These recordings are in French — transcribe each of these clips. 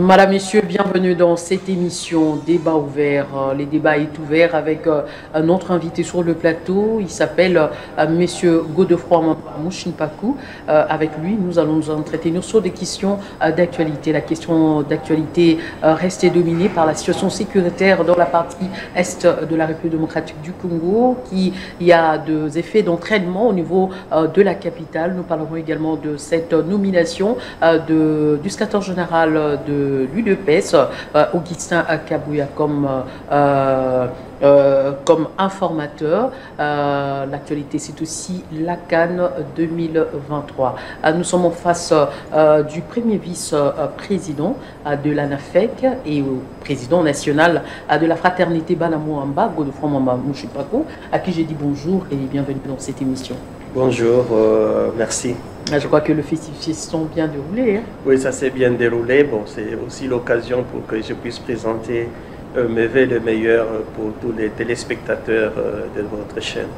Madame, Messieurs, bienvenue dans cette émission Débat ouvert. Les débats est ouvert avec un autre invité sur le plateau. Il s'appelle Monsieur Godefroy Mouchinpakou. Avec lui, nous allons nous entretenir sur des questions d'actualité. La question d'actualité reste dominée par la situation sécuritaire dans la partie est de la République démocratique du Congo, qui y a des effets d'entraînement au niveau de la capitale. Nous parlerons également de cette nomination du secrétaire général de l'UDPS, Augustin Kabouya, comme informateur. L'actualité, c'est aussi la Cannes 2023. Nous sommes en face du premier vice-président de l'ANAFEC et au président national de la fraternité Banamouamba, Godefroy Mouchinpakou, à qui j'ai dit bonjour et bienvenue dans cette émission. Bonjour, merci. Je crois que le festival s'est bien déroulé. Hein? Oui, ça s'est bien déroulé. Bon, c'est aussi l'occasion pour que je puisse présenter mes vœux les meilleurs pour tous les téléspectateurs de votre chaîne.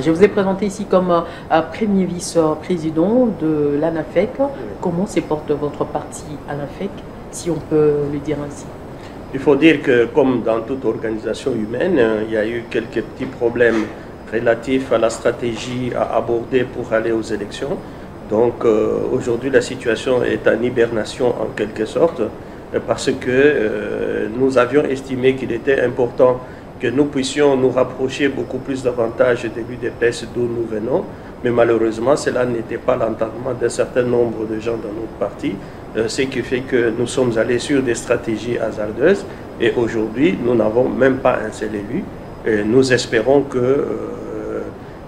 Je vous ai présenté ici comme premier vice-président de l'ANAFEC. Oui. Comment se porte votre parti ANAFEC, si on peut le dire ainsi? Il faut dire que, comme dans toute organisation humaine, il y a eu quelques petits problèmes relatifs à la stratégie à aborder pour aller aux élections. Donc aujourd'hui, la situation est en hibernation en quelque sorte, parce que nous avions estimé qu'il était important que nous puissions nous rapprocher beaucoup plus davantage de l'UDPS d'où nous venons, mais malheureusement, cela n'était pas l'entendement d'un certain nombre de gens dans notre parti, ce qui fait que nous sommes allés sur des stratégies hasardeuses, et aujourd'hui, nous n'avons même pas un seul élu. Et nous espérons que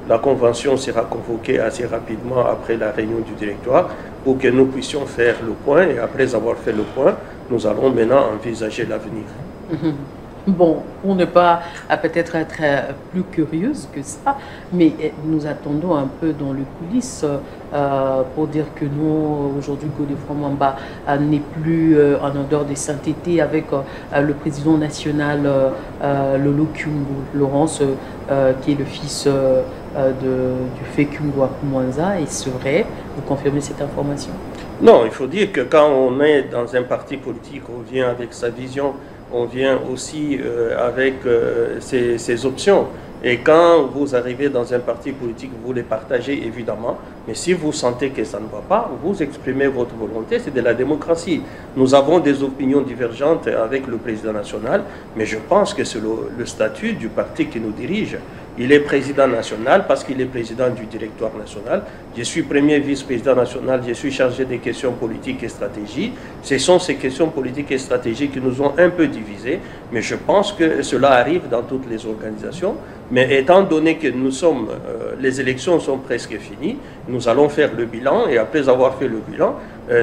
la convention sera convoquée assez rapidement après la réunion du directoire pour que nous puissions faire le point. Et après avoir fait le point, nous allons maintenant envisager l'avenir. Bon, on n'est pas peut-être être plus curieuse que ça, mais nous attendons un peu dans les coulisses pour dire que nous, aujourd'hui, Godefroy Mwamba n'est plus en odeur de sainteté avec le président national Lolo Kyungu, Laurence, qui est le fils du fait Kyungu Akumwanza. Et c'est vrai, vous confirmez cette information? Non, il faut dire que quand on est dans un parti politique, on vient avec sa vision, on vient aussi avec ses options. Et quand vous arrivez dans un parti politique, vous les partagez évidemment. Mais si vous sentez que ça ne va pas, vous exprimez votre volonté, c'est de la démocratie. Nous avons des opinions divergentes avec le président national, mais je pense que c'est le statut du parti qui nous dirige. Il est président national parce qu'il est président du directoire national. Je suis premier vice-président national, je suis chargé des questions politiques et stratégiques. Ce sont ces questions politiques et stratégiques qui nous ont un peu divisés, mais je pense que cela arrive dans toutes les organisations. Mais étant donné que les élections sont presque finies, nous allons faire le bilan et après avoir fait le bilan,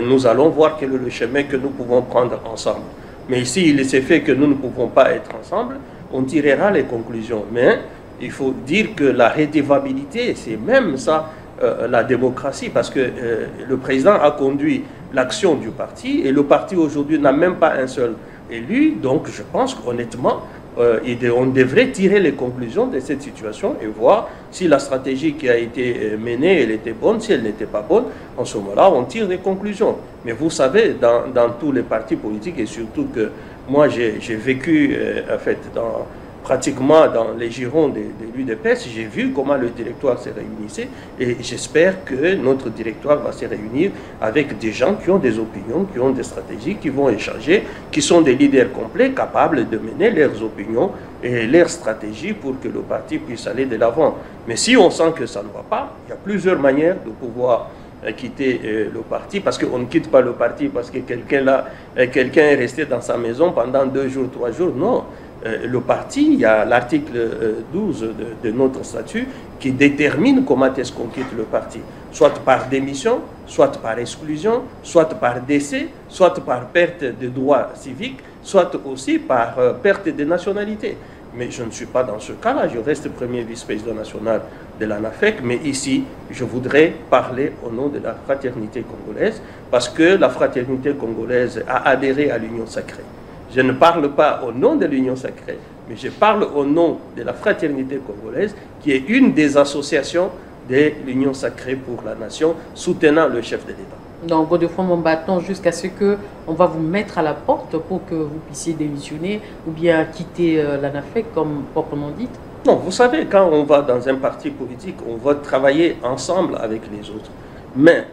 nous allons voir quel est le chemin que nous pouvons prendre ensemble. Mais ici, il s'est fait que nous ne pouvons pas être ensemble, on tirera les conclusions. Mais il faut dire que la rédévabilité, c'est même ça, la démocratie, parce que le président a conduit l'action du parti et le parti aujourd'hui n'a même pas un seul élu. Donc je pense qu'honnêtement, on devrait tirer les conclusions de cette situation et voir si la stratégie qui a été menée, elle était bonne. Si elle n'était pas bonne, en ce moment-là, on tire des conclusions. Mais vous savez, dans tous les partis politiques, et surtout que moi, j'ai vécu, en fait, pratiquement dans les girons de l'UDPS, j'ai vu comment le directoire se réunissait et j'espère que notre directoire va se réunir avec des gens qui ont des opinions, qui ont des stratégies, qui vont échanger, qui sont des leaders complets, capables de mener leurs opinions et leurs stratégies pour que le parti puisse aller de l'avant. Mais si on sent que ça ne va pas, il y a plusieurs manières de pouvoir quitter le parti, parce qu'on ne quitte pas le parti parce que quelqu'un est resté dans sa maison pendant 2 jours, 3 jours, non. Le parti, il y a l'article 12 de notre statut qui détermine comment est-ce qu'on quitte le parti. Soit par démission, soit par exclusion, soit par décès, soit par perte de droits civiques, soit aussi par perte de nationalité. Mais je ne suis pas dans ce cas-là, je reste premier vice-président national de l'ANAFEC, mais ici, je voudrais parler au nom de la fraternité congolaise, parce que la fraternité congolaise a adhéré à l'Union sacrée. Je ne parle pas au nom de l'Union sacrée, mais je parle au nom de la fraternité congolaise, qui est une des associations de l'Union sacrée pour la nation, soutenant le chef de l'État. Donc, Godefroid Mwamba attend jusqu'à ce qu'on va vous mettre à la porte pour que vous puissiez démissionner ou bien quitter l'ANAFEC, comme proprement dit. Non, vous savez, quand on va dans un parti politique, on va travailler ensemble avec les autres. Mais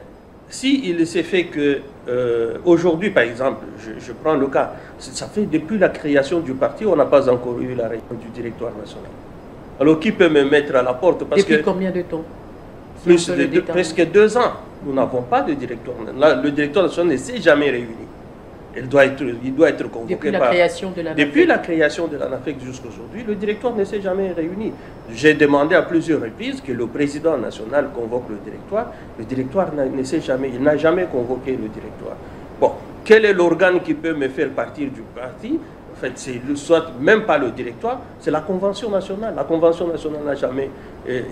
s'il s'est fait que, aujourd'hui par exemple, je prends le cas, ça fait depuis la création du parti, on n'a pas encore eu la réunion du directoire national. Alors qui peut me mettre à la porte parce Depuis combien de temps? Presque 2 ans. Nous n'avons pas de directoire national. Le directoire national ne s'est jamais réuni. Il doit être convoqué depuis la création de l'ANAFEC. Depuis la création de l'ANAFEC jusqu'à aujourd'hui, le directoire ne s'est jamais réuni. J'ai demandé à plusieurs reprises que le président national convoque le directoire. Le directoire il n'a jamais convoqué le directoire. Bon, quel est l'organe qui peut me faire partir du parti? En fait, c'est soit même pas le directoire, c'est la Convention nationale. La Convention nationale n'a jamais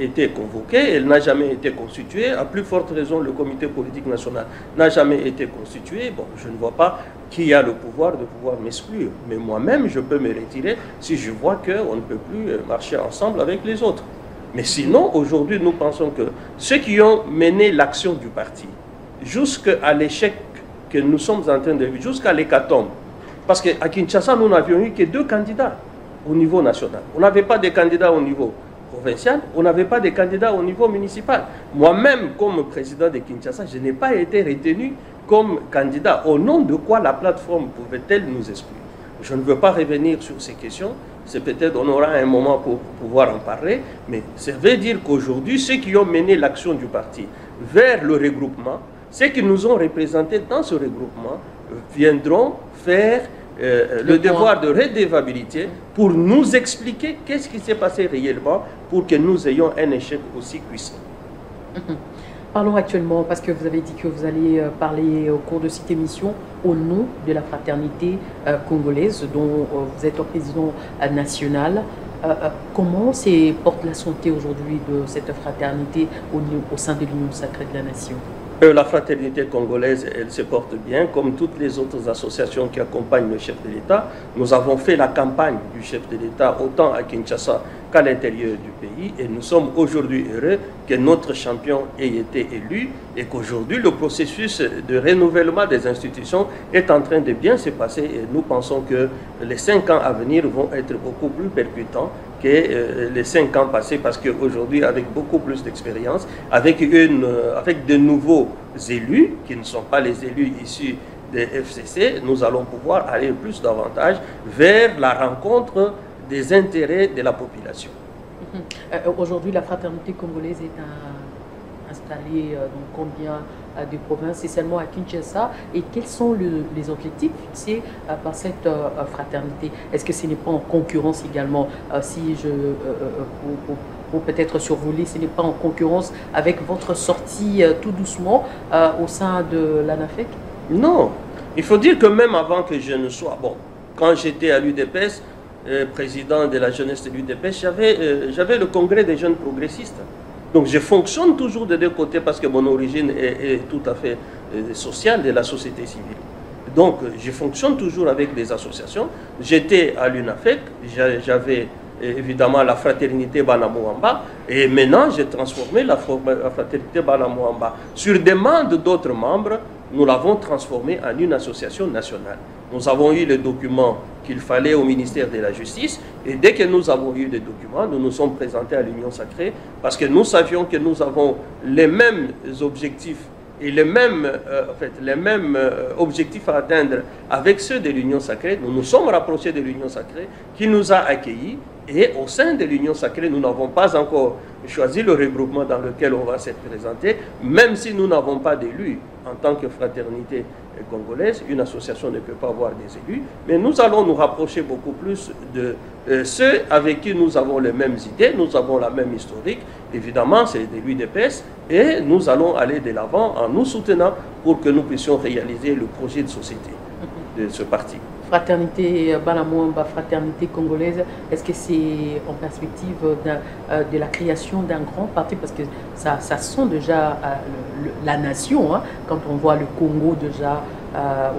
été convoquée, elle n'a jamais été constituée. À plus forte raison, le comité politique national n'a jamais été constitué. Bon, je ne vois pas qui a le pouvoir de pouvoir m'exclure. Mais moi-même, je peux me retirer si je vois qu'on ne peut plus marcher ensemble avec les autres. Mais sinon, aujourd'hui, nous pensons que ceux qui ont mené l'action du parti, jusqu'à l'échec que nous sommes en train de vivre, jusqu'à l'hécatombe, parce qu'à Kinshasa, nous n'avions eu que 2 candidats au niveau national. On n'avait pas de candidats au niveau provincial, on n'avait pas de candidats au niveau municipal. Moi-même, comme président de Kinshasa, je n'ai pas été retenu comme candidat. Au nom de quoi la plateforme pouvait-elle nous exclure? Je ne veux pas revenir sur ces questions. C'est peut-être on aura un moment pour pouvoir en parler. Mais ça veut dire qu'aujourd'hui, ceux qui ont mené l'action du parti vers le regroupement, ceux qui nous ont représentés dans ce regroupement, viendront faire le devoir de redevabilité pour nous expliquer qu'est-ce qui s'est passé réellement pour que nous ayons un échec aussi puissant. Parlons actuellement, parce que vous avez dit que vous allez parler au cours de cette émission au nom de la fraternité congolaise dont vous êtes le président national. Comment se porte la santé aujourd'hui de cette fraternité au sein de l'Union sacrée de la nation? La fraternité congolaise, elle se porte bien, comme toutes les autres associations qui accompagnent le chef de l'État. Nous avons fait la campagne du chef de l'État autant à Kinshasa qu'à l'intérieur du pays et nous sommes aujourd'hui heureux que notre champion ait été élu et qu'aujourd'hui le processus de renouvellement des institutions est en train de bien se passer et nous pensons que les 5 ans à venir vont être beaucoup plus percutants que les 5 ans passés parce qu'aujourd'hui, avec beaucoup plus d'expérience, avec de nouveaux élus qui ne sont pas les élus issus des FCC, nous allons pouvoir aller plus davantage vers la rencontre des intérêts de la population. Aujourd'hui, la fraternité congolaise est installée dans combien de provinces? C'est seulement à Kinshasa. Et quels sont les objectifs fixés par cette fraternité? Est-ce que ce n'est pas en concurrence également, pour peut-être survoler, ce n'est pas en concurrence avec votre sortie tout doucement au sein de l'ANAFEC? Non. Il faut dire que même avant que je ne sois... Bon, quand j'étais à l'UDPS, président de la jeunesse de l'UDPS, j'avais le congrès des jeunes progressistes. Donc je fonctionne toujours de 2 côtés parce que mon origine est tout à fait sociale de la société civile. Donc je fonctionne toujours avec des associations. J'étais à l'UNAFEC, j'avais évidemment la fraternité Banamouamba et maintenant j'ai transformé la fraternité Banamouamba. Sur demande d'autres membres, nous l'avons transformée en une association nationale. Nous avons eu les documents qu'il fallait au ministère de la Justice et dès que nous avons eu les documents, nous nous sommes présentés à l'Union sacrée parce que nous savions que nous avons les mêmes objectifs et les mêmes objectifs à atteindre avec ceux de l'Union sacrée. Nous nous sommes rapprochés de l'Union sacrée qui nous a accueillis et au sein de l'Union sacrée, nous n'avons pas encore choisi le regroupement dans lequel on va se présenter, même si nous n'avons pas d'élus en tant que fraternité congolaise. Une association ne peut pas avoir des élus, mais nous allons nous rapprocher beaucoup plus de ceux avec qui nous avons les mêmes idées, nous avons la même historique. Évidemment, c'est de l'UDPS et nous allons aller de l'avant en nous soutenant pour que nous puissions réaliser le projet de société de ce parti. Fraternité Banamouamba, fraternité congolaise, est-ce que c'est en perspective de la création d'un grand parti? Parce que ça sent déjà la nation, hein, quand on voit le Congo déjà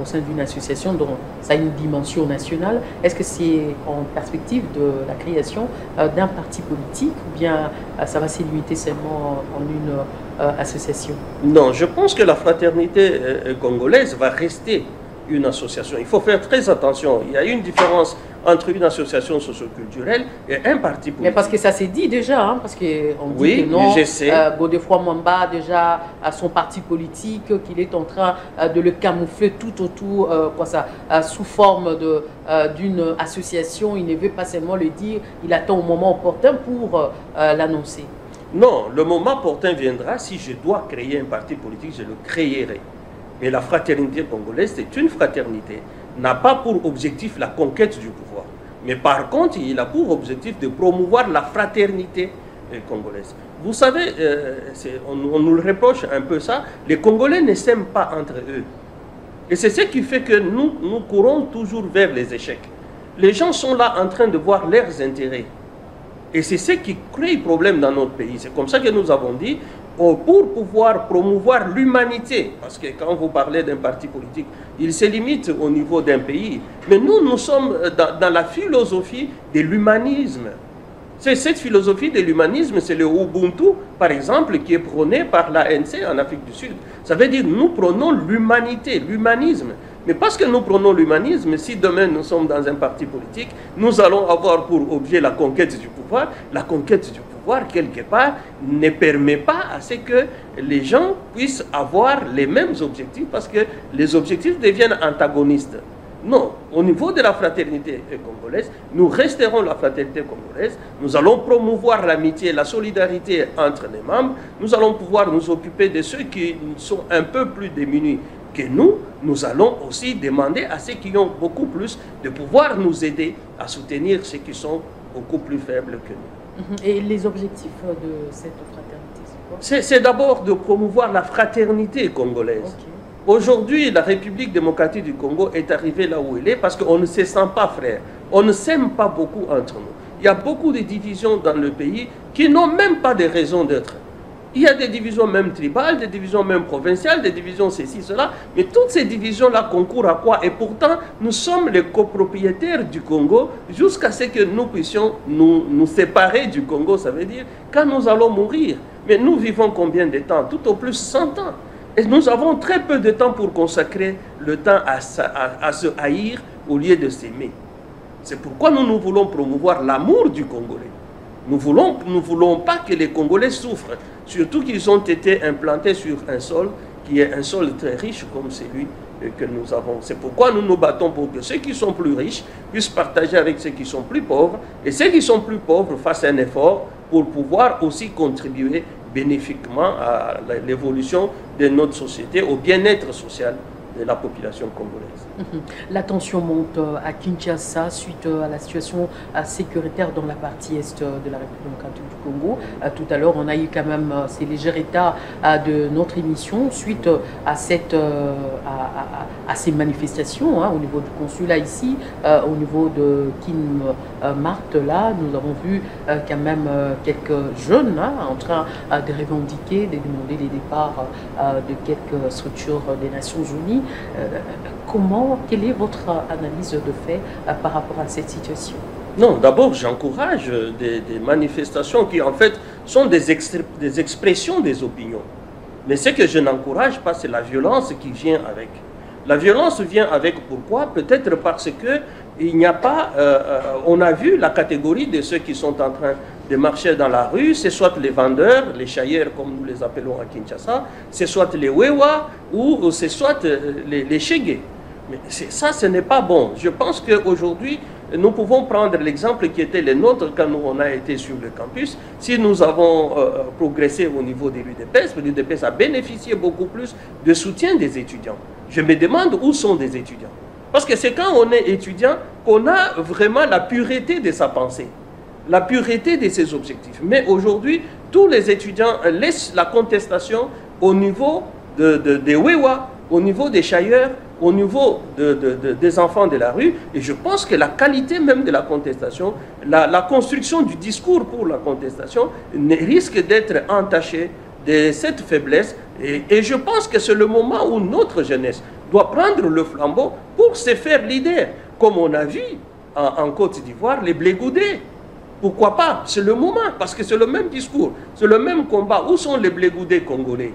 au sein d'une association dont ça a une dimension nationale. Est-ce que c'est en perspective de la création d'un parti politique ou bien ça va se limiter seulement en une association? Non, je pense que la fraternité congolaise va rester une association. Il faut faire très attention. Il y a une différence entre une association socioculturelle et un parti politique. Mais parce que ça s'est dit déjà, hein, parce qu'on dit oui, que non, je sais. Godefroid Mwamba déjà a son parti politique, qu'il est en train de le camoufler tout autour, sous forme d'une association. Il ne veut pas seulement le dire, il attend au moment opportun pour l'annoncer. Non, le moment opportun viendra. Si je dois créer un parti politique, je le créerai. Mais la fraternité congolaise, c'est une fraternité, n'a pas pour objectif la conquête du pouvoir. Mais par contre, il a pour objectif de promouvoir la fraternité congolaise. Vous savez, on nous le reproche un peu ça, les Congolais ne s'aiment pas entre eux. Et c'est ce qui fait que nous courons toujours vers les échecs. Les gens sont là en train de voir leurs intérêts. Et c'est ce qui crée problème dans notre pays. C'est comme ça que nous avons dit, pour pouvoir promouvoir l'humanité, parce que quand vous parlez d'un parti politique, il se limite au niveau d'un pays. Mais nous sommes dans la philosophie de l'humanisme. Cette philosophie de l'humanisme, c'est le Ubuntu, par exemple, qui est prôné par l'ANC en Afrique du Sud. Ça veut dire nous prenons l'humanité, l'humanisme. Mais parce que nous prenons l'humanisme, si demain nous sommes dans un parti politique, nous allons avoir pour objet la conquête du pouvoir. La conquête du pouvoir, quelque part, ne permet pas à ce que les gens puissent avoir les mêmes objectifs parce que les objectifs deviennent antagonistes. Non, au niveau de la fraternité congolaise, nous resterons la fraternité congolaise, nous allons promouvoir l'amitié et la solidarité entre les membres, nous allons pouvoir nous occuper de ceux qui sont un peu plus démunis que nous allons aussi demander à ceux qui ont beaucoup plus de pouvoir nous aider à soutenir ceux qui sont beaucoup plus faibles que nous. Et les objectifs de cette fraternité, c'est quoi? C'est d'abord de promouvoir la fraternité congolaise. Okay. Aujourd'hui, la République démocratique du Congo est arrivée là où elle est parce qu'on ne se sent pas frères. On ne s'aime pas beaucoup entre nous. Il y a beaucoup de divisions dans le pays qui n'ont même pas de raison d'être. Il y a des divisions même tribales, des divisions même provinciales, des divisions ceci, cela. Mais toutes ces divisions-là concourent à quoi? Et pourtant, nous sommes les copropriétaires du Congo jusqu'à ce que nous puissions nous séparer du Congo. Ça veut dire quand nous allons mourir. Mais nous vivons combien de temps? Tout au plus 100 ans. Et nous avons très peu de temps pour consacrer le temps à se haïr au lieu de s'aimer. C'est pourquoi nous voulons promouvoir l'amour du Congolais. Nous voulons pas que les Congolais souffrent, surtout qu'ils ont été implantés sur un sol qui est un sol très riche comme celui que nous avons. C'est pourquoi nous nous battons pour que ceux qui sont plus riches puissent partager avec ceux qui sont plus pauvres et ceux qui sont plus pauvres fassent un effort pour pouvoir aussi contribuer bénéfiquement à l'évolution de notre société, au bien-être social de la population congolaise. La tension monte à Kinshasa suite à la situation sécuritaire dans la partie est de la République démocratique du Congo. Tout à l'heure, on a eu quand même ces légers états de notre émission suite à ces manifestations au niveau du consulat ici, au niveau de Kin-Marthe. Là, nous avons vu quand même quelques jeunes en train de revendiquer, de demander les départs de quelques structures des Nations Unies. Quelle est votre analyse de fait par rapport à cette situation? Non, d'abord, j'encourage des manifestations qui, en fait, sont des expressions des opinions. Mais ce que je n'encourage pas, c'est la violence qui vient avec. La violence vient avec pourquoi? Peut-être parce que il n'y a pas... on a vu la catégorie de ceux qui sont en train de marcher dans la rue, c'est soit les vendeurs, les chailleurs comme nous les appelons à Kinshasa, c'est soit les Wewa ou c'est soit les Chégués. Mais ça, ce n'est pas bon. Je pense qu'aujourd'hui, nous pouvons prendre l'exemple qui était le nôtre quand on a été sur le campus. Si nous avons progressé au niveau de l'UDPS, l'UDPS a bénéficié beaucoup plus de soutien des étudiants. Je me demande où sont des étudiants. Parce que c'est quand on est étudiant qu'on a vraiment la pureté de sa pensée, la pureté de ses objectifs. Mais aujourd'hui, tous les étudiants laissent la contestation au niveau des Wewa, au niveau des chailleurs, au niveau des enfants de la rue. Et je pense que la qualité même de la contestation, la construction du discours pour la contestation risque d'être entachée de cette faiblesse. Et je pense que c'est le moment où notre jeunesse doit prendre le flambeau pour se faire leader. Comme on a vu en Côte d'Ivoire, les Blé-Goudé. Pourquoi pas? C'est le moment, parce que c'est le même discours, c'est le même combat. Où sont les Blé-Goudé congolais?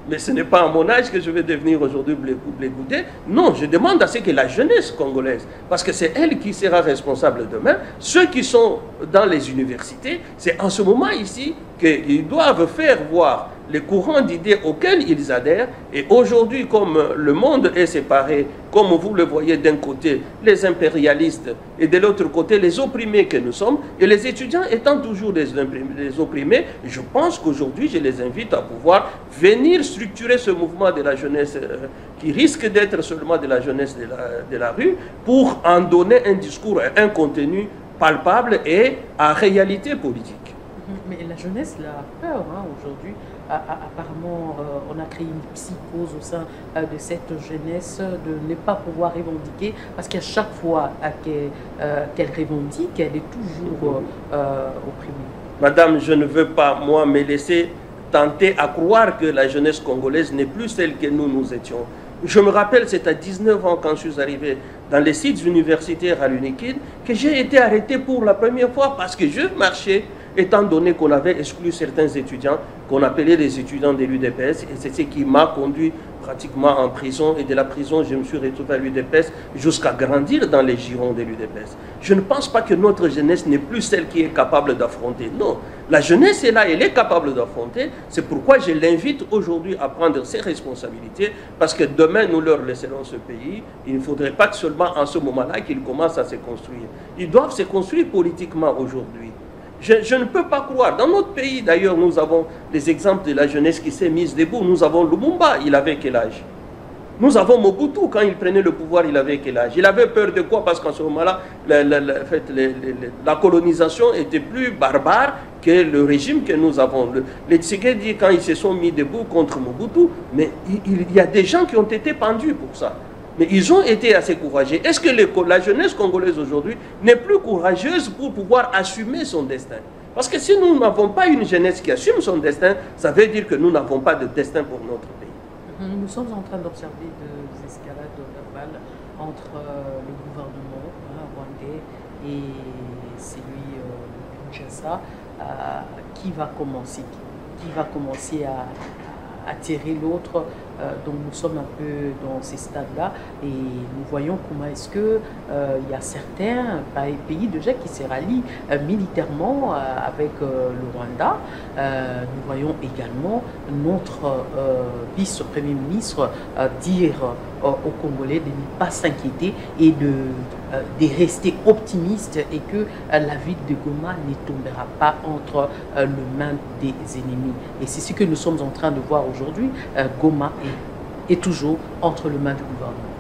Mais ce n'est pas à mon âge que je vais devenir aujourd'hui Blé-Goudé. Non, je demande à ce que la jeunesse congolaise, parce que c'est elle qui sera responsable demain, ceux qui sont dans les universités, c'est en ce moment ici qu'ils doivent faire voir les courants d'idées auxquels ils adhèrent. Et aujourd'hui, comme le monde est séparé, comme vous le voyez d'un côté, les impérialistes, et de l'autre côté, les opprimés que nous sommes, et les étudiants étant toujours les opprimés, je pense qu'aujourd'hui, je les invite à pouvoir venir structurer ce mouvement de la jeunesse qui risque d'être seulement de la jeunesse de la rue, pour en donner un discours, un contenu palpable et à réalité politique. Mais la jeunesse a peur aujourd'hui. Apparemment, on a créé une psychose au sein de cette jeunesse de ne pas pouvoir revendiquer, parce qu'à chaque fois qu'elle revendique, elle est toujours opprimée. Madame, je ne veux pas, moi, me laisser tenter à croire que la jeunesse congolaise n'est plus celle que nous étions. Je me rappelle, c'est à 19 ans quand je suis arrivé dans les sites universitaires à l'UNIKID que j'ai été arrêté pour la première fois parce que je marchais, étant donné qu'on avait exclu certains étudiants qu'on appelait les étudiants de l'UDPS, et c'est ce qui m'a conduit pratiquement en prison, et de la prison je me suis retrouvé à l'UDPS jusqu'à grandir dans les girons de l'UDPS. Je ne pense pas que notre jeunesse n'est plus celle qui est capable d'affronter. Non, la jeunesse est là, elle est capable d'affronter. C'est pourquoi je l'invite aujourd'hui à prendre ses responsabilités, parce que demain nous leur laisserons ce pays. Il ne faudrait pas que seulement en ce moment-là qu'ils commencent à se construire. Ils doivent se construire politiquement aujourd'hui. Je ne peux pas croire. Dans notre pays, d'ailleurs, nous avons des exemples de la jeunesse qui s'est mise debout. Nous avons Lumumba, il avait quel âge? Nous avons Mobutu, quand il prenait le pouvoir, il avait quel âge? Il avait peur de quoi? Parce qu'en ce moment-là, la colonisation était plus barbare que le régime que nous avons. Les Tshisekedi, quand ils se sont mis debout contre Mobutu, mais il y a des gens qui ont été pendus pour ça. Mais ils ont été assez courageux. Est-ce que la jeunesse congolaise aujourd'hui n'est plus courageuse pour pouvoir assumer son destin? Parce que si nous n'avons pas une jeunesse qui assume son destin, ça veut dire que nous n'avons pas de destin pour notre pays. Nous sommes en train d'observer des escalades verbales entre le gouvernement rwandais et celui de Kinshasa qui va commencer à tirer l'autre. Donc nous sommes un peu dans ces stades-là et nous voyons comment est-ce que il y a certains pays déjà qui se rallient militairement avec le Rwanda. Nous voyons également notre vice-premier ministre dire aux Congolais de ne pas s'inquiéter et de rester optimiste, et que la ville de Goma ne tombera pas entre les mains des ennemis. Et c'est ce que nous sommes en train de voir aujourd'hui. Goma est toujours entre les mains du gouvernement.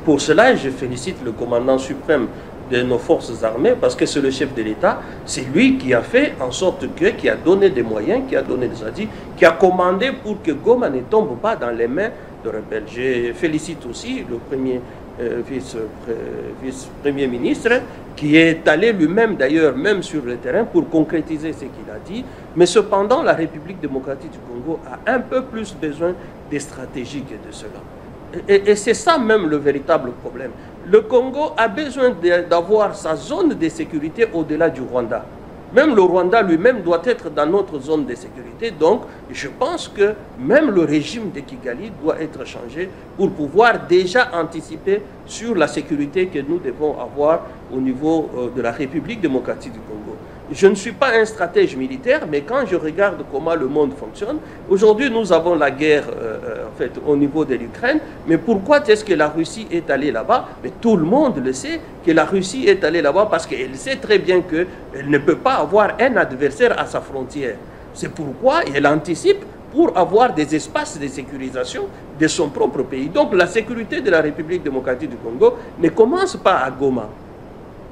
Pour cela, je félicite le commandant suprême de nos forces armées, parce que c'est le chef de l'État, c'est lui qui a fait en sorte qui a donné des moyens, qui a donné des outils, qui a commandé pour que Goma ne tombe pas dans les mains de rebelles. Je félicite aussi le premier vice-premier ministre, qui est allé lui-même d'ailleurs, même sur le terrain, pour concrétiser ce qu'il a dit. Mais cependant, la République démocratique du Congo a un peu plus besoin des stratégies que de cela. Et c'est ça même le véritable problème. Le Congo a besoin d'avoir sa zone de sécurité au-delà du Rwanda. Même le Rwanda lui-même doit être dans notre zone de sécurité. Donc, je pense que même le régime de Kigali doit être changé pour pouvoir déjà anticiper sur la sécurité que nous devons avoir au niveau de la République démocratique du Congo. Je ne suis pas un stratège militaire, mais quand je regarde comment le monde fonctionne, aujourd'hui nous avons la guerre en fait, au niveau de l'Ukraine, mais pourquoi est-ce que la Russie est allée là-bas? Mais tout le monde le sait que la Russie est allée là-bas parce qu'elle sait très bien qu'elle ne peut pas avoir un adversaire à sa frontière. C'est pourquoi elle anticipe pour avoir des espaces de sécurisation de son propre pays. Donc la sécurité de la République démocratique du Congo ne commence pas à Goma,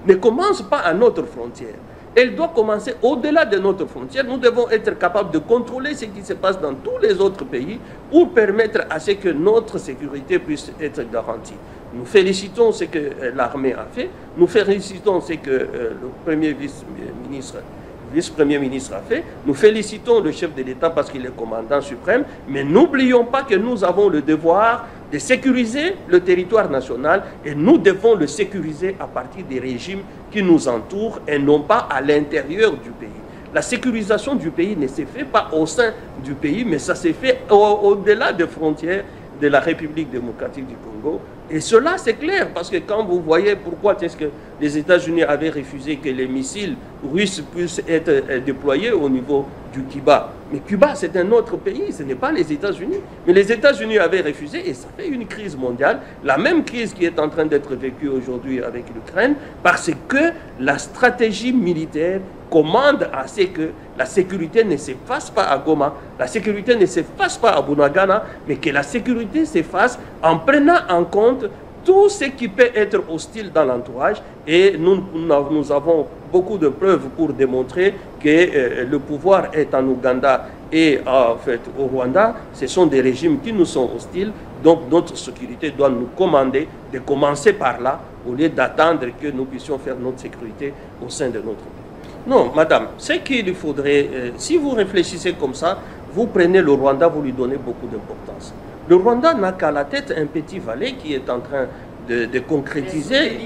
ne commence pas à notre frontière. Elle doit commencer au-delà de notre frontière. Nous devons être capables de contrôler ce qui se passe dans tous les autres pays pour permettre à ce que notre sécurité puisse être garantie. Nous félicitons ce que l'armée a fait. Nous félicitons ce que le premier vice-premier ministre a fait. Nous félicitons le chef de l'État parce qu'il est commandant suprême. Mais n'oublions pas que nous avons le devoir de sécuriser le territoire national et nous devons le sécuriser à partir des régimes qui nous entourent et non pas à l'intérieur du pays. La sécurisation du pays ne se fait pas au sein du pays, mais ça se fait au-delà des frontières de la République démocratique du Congo. Et cela, c'est clair, parce que quand vous voyez pourquoi est-ce que les États-Unis avaient refusé que les missiles russes puissent être déployés au niveau du Cuba. Mais Cuba, c'est un autre pays, ce n'est pas les États-Unis. Mais les États-Unis avaient refusé et ça fait une crise mondiale, la même crise qui est en train d'être vécue aujourd'hui avec l'Ukraine, parce que la stratégie militaire commande à ce que la sécurité ne se fasse pas à Goma, la sécurité ne se fasse pas à Bunagana, mais que la sécurité se fasse en prenant en compte tout ce qui peut être hostile dans l'entourage. Et nous avons beaucoup de preuves pour démontrer que le pouvoir est en Ouganda et en fait au Rwanda. Ce sont des régimes qui nous sont hostiles, donc notre sécurité doit nous commander de commencer par là, au lieu d'attendre que nous puissions faire notre sécurité au sein de notre pays. Non, madame, ce qu'il faudrait, si vous réfléchissez comme ça, vous prenez le Rwanda, vous lui donnez beaucoup d'importance. Le Rwanda n'a qu'à la tête un petit valet qui est en train de concrétiser,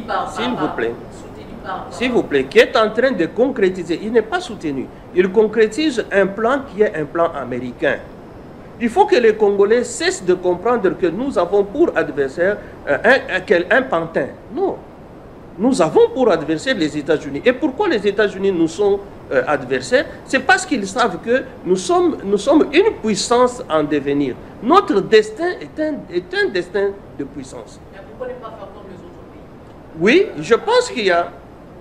s'il vous plaît, qui est en train de concrétiser, il n'est pas soutenu, il concrétise un plan qui est un plan américain. Il faut que les Congolais cessent de comprendre que nous avons pour adversaire un pantin. Non. Nous avons pour adversaire les États-Unis. Et pourquoi les États-Unis nous sont adversaires? C'est parce qu'ils savent que nous sommes une puissance en devenir. Notre destin est un destin de puissance. Mais pourquoi ne pas faire comme les autres pays? Oui, je pense qu'il y a...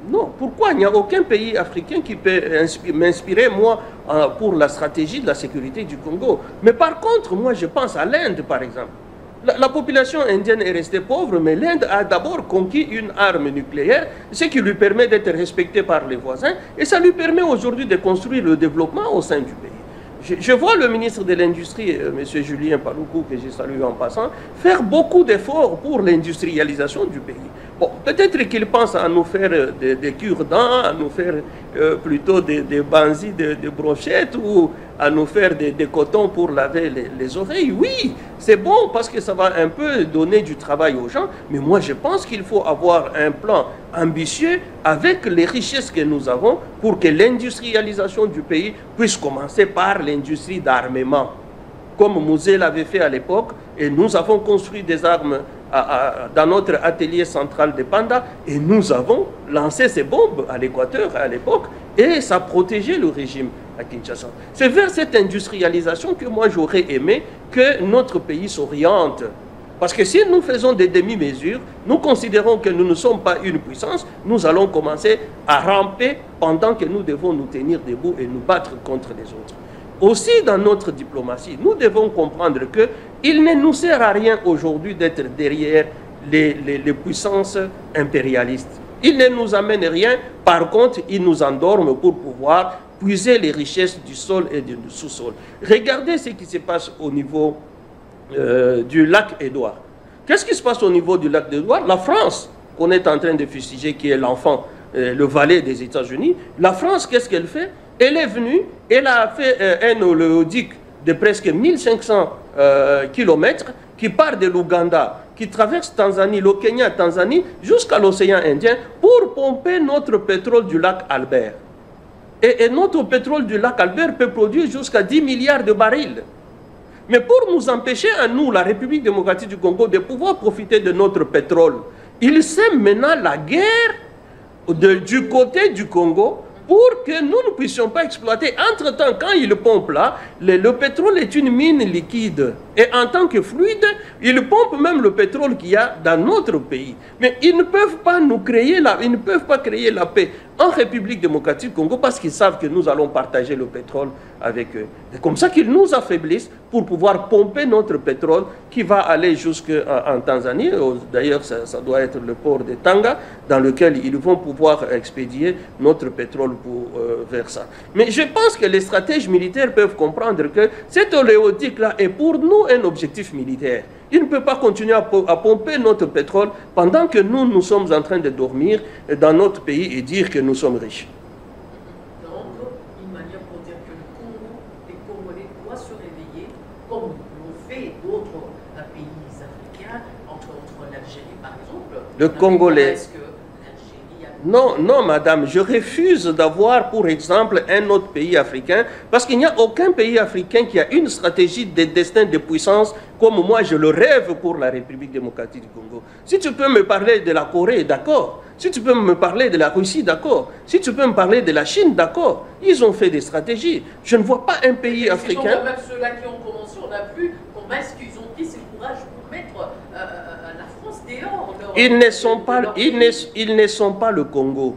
Non, pourquoi? Il n'y a aucun pays africain qui peut m'inspirer, moi, pour la stratégie de la sécurité du Congo. Mais par contre, moi, je pense à l'Inde, par exemple. La population indienne est restée pauvre, mais l'Inde a d'abord conquis une arme nucléaire, ce qui lui permet d'être respectée par les voisins, et ça lui permet aujourd'hui de construire le développement au sein du pays. Je vois le ministre de l'Industrie, M. Julien Paluku, que j'ai salué en passant, faire beaucoup d'efforts pour l'industrialisation du pays. Bon, peut-être qu'il pense à nous faire des cure-dents, à nous faire plutôt des banzis de brochettes ou à nous faire des cotons pour laver les oreilles. Oui, c'est bon parce que ça va un peu donner du travail aux gens, mais moi je pense qu'il faut avoir un plan ambitieux avec les richesses que nous avons pour que l'industrialisation du pays puisse commencer par l'industrie d'armement, comme Mouzé l'avait fait à l'époque, et nous avons construit des armes dans notre atelier central de Panda, et nous avons lancé ces bombes à l'Équateur à l'époque, et ça protégeait le régime à Kinshasa. C'est vers cette industrialisation que moi j'aurais aimé que notre pays s'oriente. Parce que si nous faisons des demi-mesures, nous considérons que nous ne sommes pas une puissance, nous allons commencer à ramper pendant que nous devons nous tenir debout et nous battre contre les autres. Aussi, dans notre diplomatie, nous devons comprendre qu'il ne nous sert à rien aujourd'hui d'être derrière les puissances impérialistes. Il ne nous amène rien, par contre, il nous endorme pour pouvoir puiser les richesses du sol et du sous-sol. Regardez ce qui se passe au niveau du lac Édouard. Qu'est-ce qui se passe au niveau du lac Édouard? La France, qu'on est en train de fustiger, qui est l'enfant, le valet des États-Unis, la France, qu'est-ce qu'elle fait? Elle est venue, elle a fait un oléoduc de presque 1500 km qui part de l'Ouganda, qui traverse Tanzanie, le Kenya, Tanzanie, jusqu'à l'océan Indien pour pomper notre pétrole du lac Albert. Et notre pétrole du lac Albert peut produire jusqu'à 10 milliards de barils. Mais pour nous empêcher, à nous, la République démocratique du Congo, de pouvoir profiter de notre pétrole, il sème maintenant la guerre du côté du Congo pour que nous ne puissions pas exploiter. Entre-temps, quand ils pompent là, le pétrole est une mine liquide. Et en tant que fluide, ils pompent même le pétrole qu'il y a dans notre pays. Mais ils ne peuvent pas nous créer ils ne peuvent pas créer la paix en République démocratique du Congo parce qu'ils savent que nous allons partager le pétrole avec eux. C'est comme ça qu'ils nous affaiblissent pour pouvoir pomper notre pétrole qui va aller jusqu'en Tanzanie. D'ailleurs, ça doit être le port de Tanga dans lequel ils vont pouvoir expédier notre pétrole vers ça. Mais je pense que les stratèges militaires peuvent comprendre que cet oléoduc-là est pour nous un objectif militaire. Il ne peut pas continuer à pomper notre pétrole pendant que nous sommes en train de dormir dans notre pays et dire que nous sommes riches. Donc, une manière pour dire que le Congo, les Congolais doivent se réveiller, comme l'ont fait d'autres pays africains, entre l'Algérie par exemple. Le Congolais. Non, Non, non, madame, je refuse d'avoir pour exemple un autre pays africain parce qu'il n'y a aucun pays africain qui a une stratégie de destin de puissance comme moi je le rêve pour la République démocratique du Congo. Si tu peux me parler de la Corée, d'accord. Si tu peux me parler de la Russie, d'accord. Si tu peux me parler de la Chine, d'accord. Ils ont fait des stratégies. Je ne vois pas un pays africain. Même ceux-là qui ont commencé, on a vu comment est-ce qu'ils ont pris ce courage pour mettre la France dehors. Ils ne sont pas le Congo.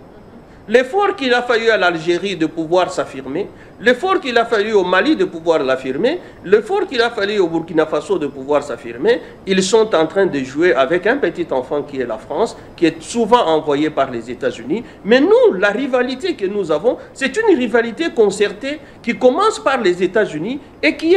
L'effort qu'il a fallu à l'Algérie de pouvoir s'affirmer, l'effort qu'il a fallu au Mali de pouvoir l'affirmer, l'effort qu'il a fallu au Burkina Faso de pouvoir s'affirmer, ils sont en train de jouer avec un petit enfant qui est la France, qui est souvent envoyé par les États-Unis. Mais nous, la rivalité que nous avons, c'est une rivalité concertée qui commence par les États-Unis et qui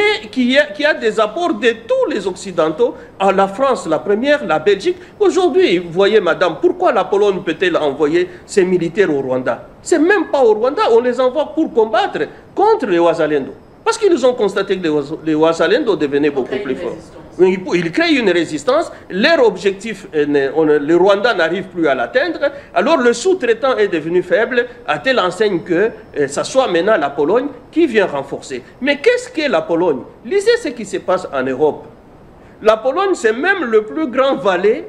a des apports de tous les Occidentaux, à la France, la première, la Belgique. Aujourd'hui, vous voyez, madame, pourquoi la Pologne peut-elle envoyer ses militaires au Rwanda? C'est même pas au Rwanda, on les envoie pour combattre contre les Wazalendo. Parce qu'ils ont constaté que les Wazalendo devenaient beaucoup plus forts. Ils créent une résistance, leur objectif, le Rwanda n'arrive plus à l'atteindre, alors le sous-traitant est devenu faible, à telle enseigne que ça soit maintenant la Pologne qui vient renforcer. Mais qu'est-ce qu'est la Pologne? Lisez ce qui se passe en Europe. La Pologne, c'est même le plus grand valet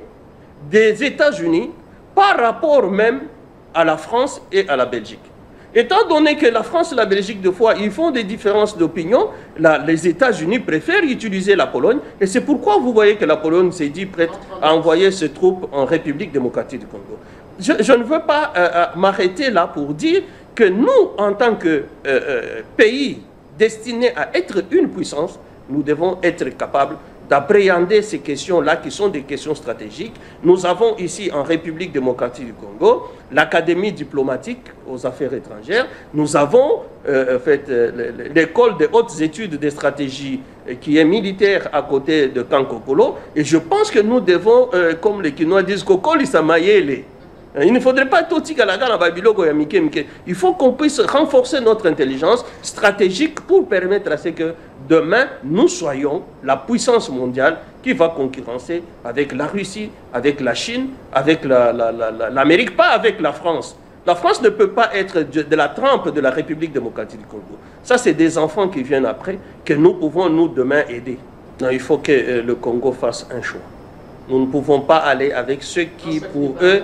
des États-Unis par rapport même à la France et à la Belgique. Étant donné que la France et la Belgique, des fois, ils font des différences d'opinion, les États-Unis préfèrent utiliser la Pologne. Et c'est pourquoi vous voyez que la Pologne s'est dit prête à envoyer ses troupes en République démocratique du Congo. Je ne veux pas m'arrêter là pour dire que nous, en tant que pays destiné à être une puissance, nous devons être capables d'appréhender ces questions-là qui sont des questions stratégiques. Nous avons ici en République démocratique du Congo l'Académie diplomatique aux affaires étrangères. Nous avons l'école des hautes études des stratégies qui est militaire à côté de Kankokolo. Et je pense que nous devons, comme les Kinois disent, Kokoli Samayele. Il ne faudrait pas tout il faut qu'on puisse renforcer notre intelligence stratégique pour permettre à ce que demain nous soyons la puissance mondiale qui va concurrencer avec la Russie, avec la Chine, avec l'Amérique, pas avec la France. La France ne peut pas être de la trempe de la République démocratique du Congo. Ça, c'est des enfants qui viennent après que nous pouvons nous demain aider. Non, il faut que le Congo fasse un choix. Nous ne pouvons pas aller avec ceux qui, pour eux...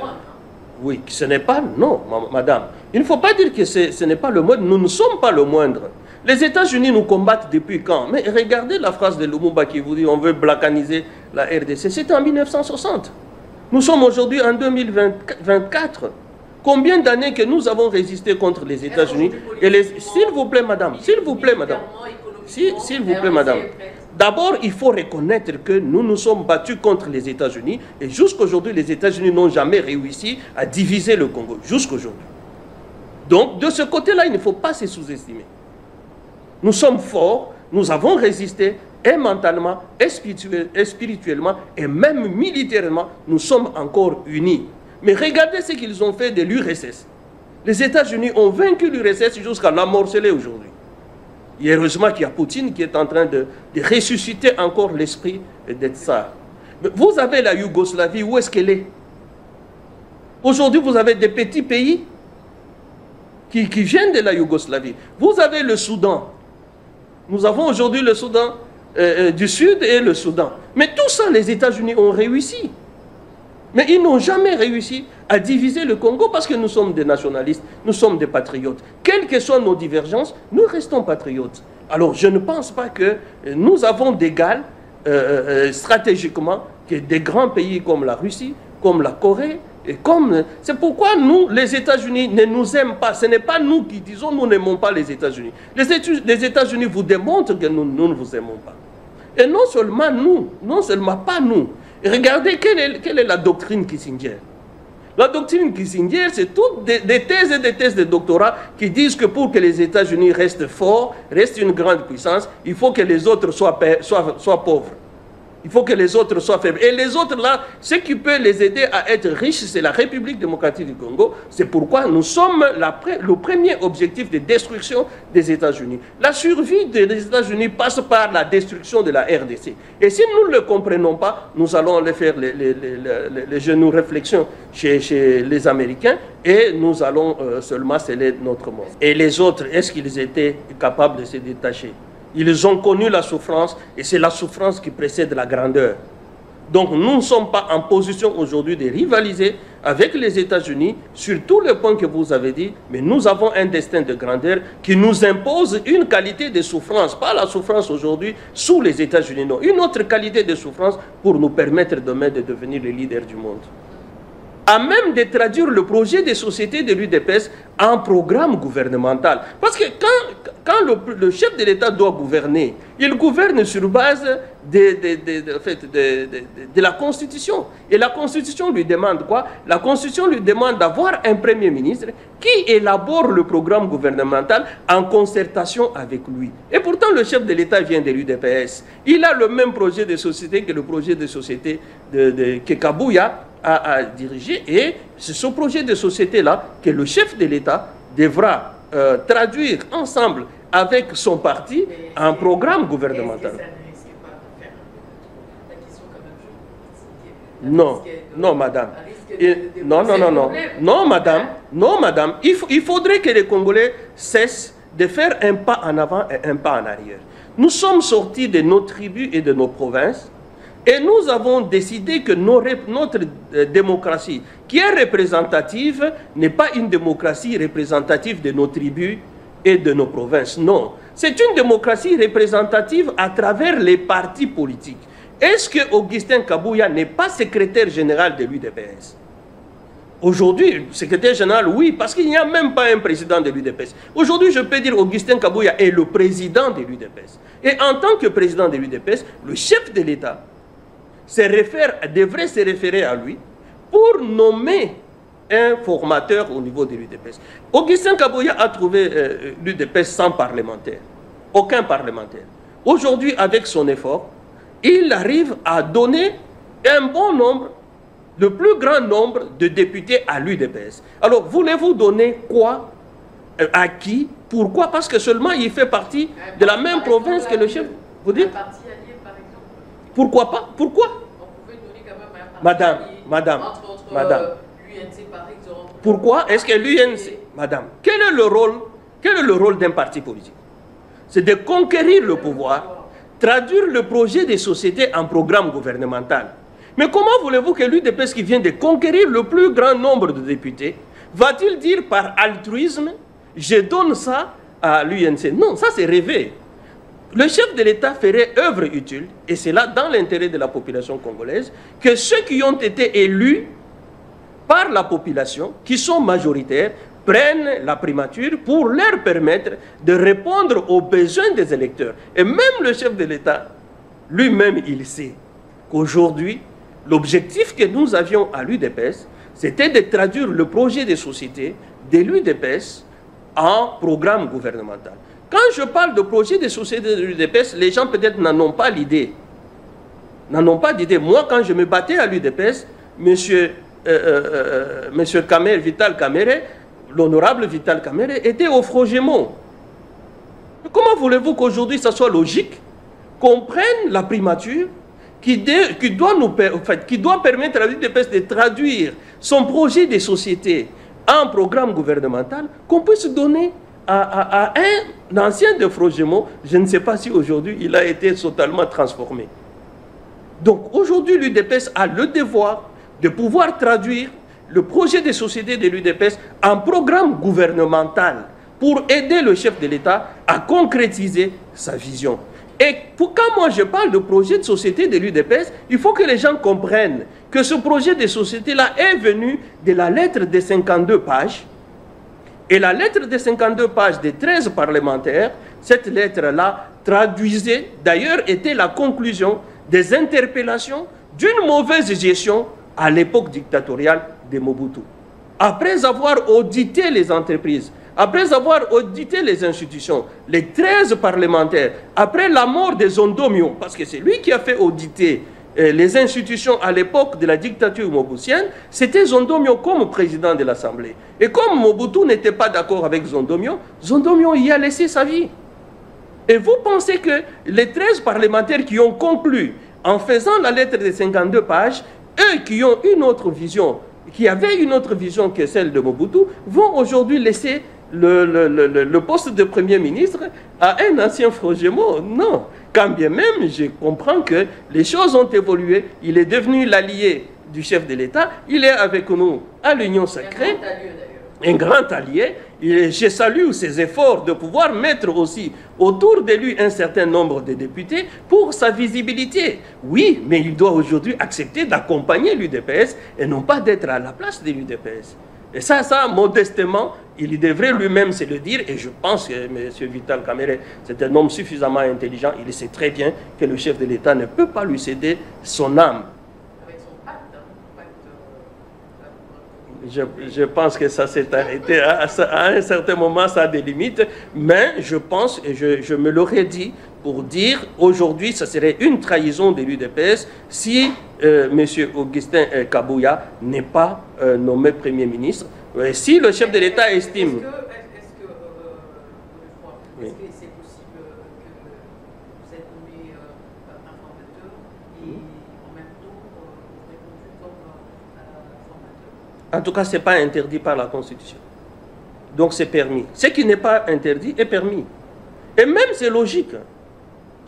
Oui, ce n'est pas, non, madame. Il ne faut pas dire que ce n'est pas le moindre. Nous ne sommes pas le moindre. Les États-Unis nous combattent depuis quand? Mais regardez la phrase de Lumumba qui vous dit on veut blacaniser la RDC. C'était en 1960. Nous sommes aujourd'hui en 2024. Combien d'années que nous avons résisté contre les États-Unis? S'il vous plaît, madame, s'il vous plaît, madame. S'il vous plaît, madame. D'abord, il faut reconnaître que nous nous sommes battus contre les États-Unis et jusqu'aujourd'hui, les États-Unis n'ont jamais réussi à diviser le Congo. Jusqu'aujourd'hui. Donc, de ce côté-là, il ne faut pas se sous-estimer. Nous sommes forts, nous avons résisté, et mentalement, et spirituellement, et même militairement, nous sommes encore unis. Mais regardez ce qu'ils ont fait de l'URSS. Les États-Unis ont vaincu l'URSS jusqu'à l'amorceler aujourd'hui. Et heureusement qu'il y a Poutine qui est en train de ressusciter encore l'esprit des tsars. Vous avez la Yougoslavie, où est-ce qu'elle est? Aujourd'hui, vous avez des petits pays qui viennent de la Yougoslavie. Vous avez le Soudan. Nous avons aujourd'hui le Soudan du Sud et le Soudan. Mais tout ça, les États-Unis ont réussi. Mais ils n'ont jamais réussi à diviser le Congo parce que nous sommes des nationalistes, nous sommes des patriotes. Quelles que soient nos divergences, nous restons patriotes. Alors je ne pense pas que nous avons d'égal stratégiquement que des grands pays comme la Russie, comme la Corée, et comme... C'est pourquoi nous, les États-Unis, ne nous aiment pas. Ce n'est pas nous qui disons nous n'aimons pas les États-Unis. Les États-Unis vous démontrent que nous ne vous aimons pas. Et non seulement nous, non seulement pas nous. Et regardez quelle est la doctrine Kissinger. La doctrine Kissinger, c'est toutes des thèses et des thèses de doctorat qui disent que pour que les États-Unis restent forts, restent une grande puissance, il faut que les autres soient pauvres. Il faut que les autres soient faibles. Et les autres là, ce qui peut les aider à être riches, c'est la République démocratique du Congo. C'est pourquoi nous sommes le premier objectif de destruction des États-Unis. La survie des États-Unis passe par la destruction de la RDC. Et si nous ne le comprenons pas, nous allons aller faire les genoux réflexions chez les Américains et nous allons seulement sceller notre mort. Et les autres, est-ce qu'ils étaient capables de se détacher? Ils ont connu la souffrance et c'est la souffrance qui précède la grandeur. Donc nous ne sommes pas en position aujourd'hui de rivaliser avec les États-Unis sur tous les points que vous avez dit, mais nous avons un destin de grandeur qui nous impose une qualité de souffrance, pas la souffrance aujourd'hui sous les États-Unis, non, une autre qualité de souffrance pour nous permettre demain de devenir les leaders du monde. À même de traduire le projet des sociétés de l'UDPS en programme gouvernemental. Parce que quand le chef de l'État doit gouverner, il gouverne sur base de la Constitution. Et la Constitution lui demande quoi? La Constitution lui demande d'avoir un Premier ministre qui élabore le programme gouvernemental en concertation avec lui. Et pourtant, le chef de l'État vient de l'UDPS. Il a le même projet de société que le projet de société que Kabouya à diriger, et c'est ce projet de société-là que le chef de l'État devra traduire ensemble avec son parti un programme gouvernemental. Non, non, madame. Non, madame. Il faudrait que les Congolais cessent de faire un pas en avant et un pas en arrière. Nous sommes sortis de nos tribus et de nos provinces. Et nous avons décidé que notre démocratie, qui est représentative, n'est pas une démocratie représentative de nos tribus et de nos provinces. Non, c'est une démocratie représentative à travers les partis politiques. Est-ce que Augustin Kabouya n'est pas secrétaire général de l'UDPS? Aujourd'hui, secrétaire général, oui, parce qu'il n'y a même pas un président de l'UDPS. Aujourd'hui, je peux dire Augustin Kabouya est le président de l'UDPS. Et en tant que président de l'UDPS, le chef de l'État devrait se référer à lui pour nommer un formateur au niveau de l'UDPS. Augustin Kabouya a trouvé l'UDPS sans parlementaire, aucun parlementaire. Aujourd'hui, avec son effort, il arrive à donner un bon nombre, le plus grand nombre de députés à l'UDPS. Alors, voulez-vous donner quoi? À qui? Pourquoi? Parce que seulement il fait partie de la même province que le chef. Vous dites? Pourquoi pas? Pourquoi? On pouvait donner quand même un Madame. l'UNC par exemple. Pourquoi est-ce que l'UNC... Madame, quel est le rôle d'un parti politique? C'est de conquérir le pouvoir, traduire le projet des sociétés en programme gouvernemental. Mais comment voulez-vous que l'UDPS qui vient de conquérir le plus grand nombre de députés, va-t-il dire par altruisme, je donne ça à l'UNC? Non, ça c'est rêver. Le chef de l'État ferait œuvre utile, et c'est là dans l'intérêt de la population congolaise, que ceux qui ont été élus par la population, qui sont majoritaires, prennent la primature pour leur permettre de répondre aux besoins des électeurs. Et même le chef de l'État, lui-même, il sait qu'aujourd'hui, l'objectif que nous avions à l'UDPS, c'était de traduire le projet de société de l'UDPS en programme gouvernemental. Quand je parle de projet de société de l'UDPS, les gens peut-être n'en ont pas l'idée. Moi, quand je me battais à l'UDPS, monsieur Vital Kamere, l'honorable Vital Kamere, était au Frogémont. Comment voulez-vous qu'aujourd'hui ça soit logique qu'on prenne la primature qui doit permettre à l'UDPS de traduire son projet de société en programme gouvernemental, qu'on puisse donner à un ancien de Frogémont? Je ne sais pas si aujourd'hui il a été totalement transformé. Donc aujourd'hui l'UDPS a le devoir de pouvoir traduire le projet de société de l'UDPS en programme gouvernemental pour aider le chef de l'État à concrétiser sa vision. Et quand moi je parle de projet de société de l'UDPS, il faut que les gens comprennent que ce projet de société-là est venu de la lettre de 52 pages. Et la lettre de 52 pages de 13 parlementaires, cette lettre-là traduisait, d'ailleurs était la conclusion des interpellations d'une mauvaise gestion à l'époque dictatoriale de Mobutu. Après avoir audité les entreprises, après avoir audité les institutions, les 13 parlementaires, après la mort des Zondomio, parce que c'est lui qui a fait auditer les institutions à l'époque de la dictature mobusienne, c'était Zondomio comme président de l'Assemblée. Et comme Mobutu n'était pas d'accord avec Zondomio, Zondomio y a laissé sa vie. Et vous pensez que les 13 parlementaires qui ont conclu en faisant la lettre de 52 pages, eux qui ont une autre vision, qui avaient une autre vision que celle de Mobutu, vont aujourd'hui laisser le poste de Premier ministre à un ancien Frogemo? Non. Quand bien même, je comprends que les choses ont évolué. Il est devenu l'allié du chef de l'État. Il est avec nous à l'Union sacrée. Un grand allié. Je salue ses efforts de pouvoir mettre aussi autour de lui un certain nombre de députés pour sa visibilité. Oui, mais il doit aujourd'hui accepter d'accompagner l'UDPS et non pas d'être à la place de l'UDPS. Et ça, modestement, il devrait lui-même se le dire. Et je pense que M. Vital Kamerhe, c'est un homme suffisamment intelligent. Il sait très bien que le chef de l'État ne peut pas lui céder son âme. Avec son pacte, Je pense que ça s'est arrêté. À un certain moment, ça a des limites. Mais je pense, et je me l'aurais dit, pour dire aujourd'hui, ça serait une trahison de l'UDPS si M. Augustin Kabouya n'est pas nommé Premier ministre. Si le chef de l'État estime... Est-ce que c'est possible que vous êtes nommé informateur et en même temps vous répondu comme formateur? En tout cas, ce n'est pas interdit par la Constitution. Donc c'est permis. Ce qui n'est pas interdit est permis. Et même c'est logique.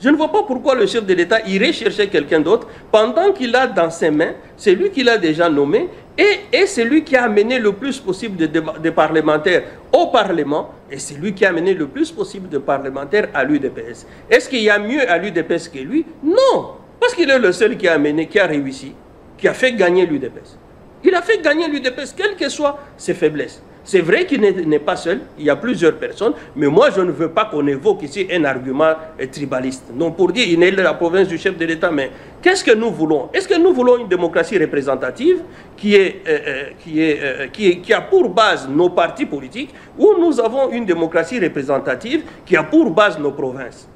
Je ne vois pas pourquoi le chef de l'État irait chercher quelqu'un d'autre pendant qu'il a dans ses mains, c'est lui qui l'a déjà nommé, et c'est lui qui a amené le plus possible de parlementaires au Parlement, et c'est lui qui a amené le plus possible de parlementaires à l'UDPS. Est-ce qu'il y a mieux à l'UDPS que lui? Non, parce qu'il est le seul qui a amené, qui a réussi, qui a fait gagner l'UDPS. Il a fait gagner l'UDPS, quelles que soient ses faiblesses. C'est vrai qu'il n'est pas seul, il y a plusieurs personnes, mais moi je ne veux pas qu'on évoque ici un argument tribaliste. Non, pour dire il est de la province du chef de l'État, mais qu'est-ce que nous voulons? Est-ce que nous voulons une démocratie représentative qui a pour base nos partis politiques, ou nous avons une démocratie représentative qui a pour base nos provinces?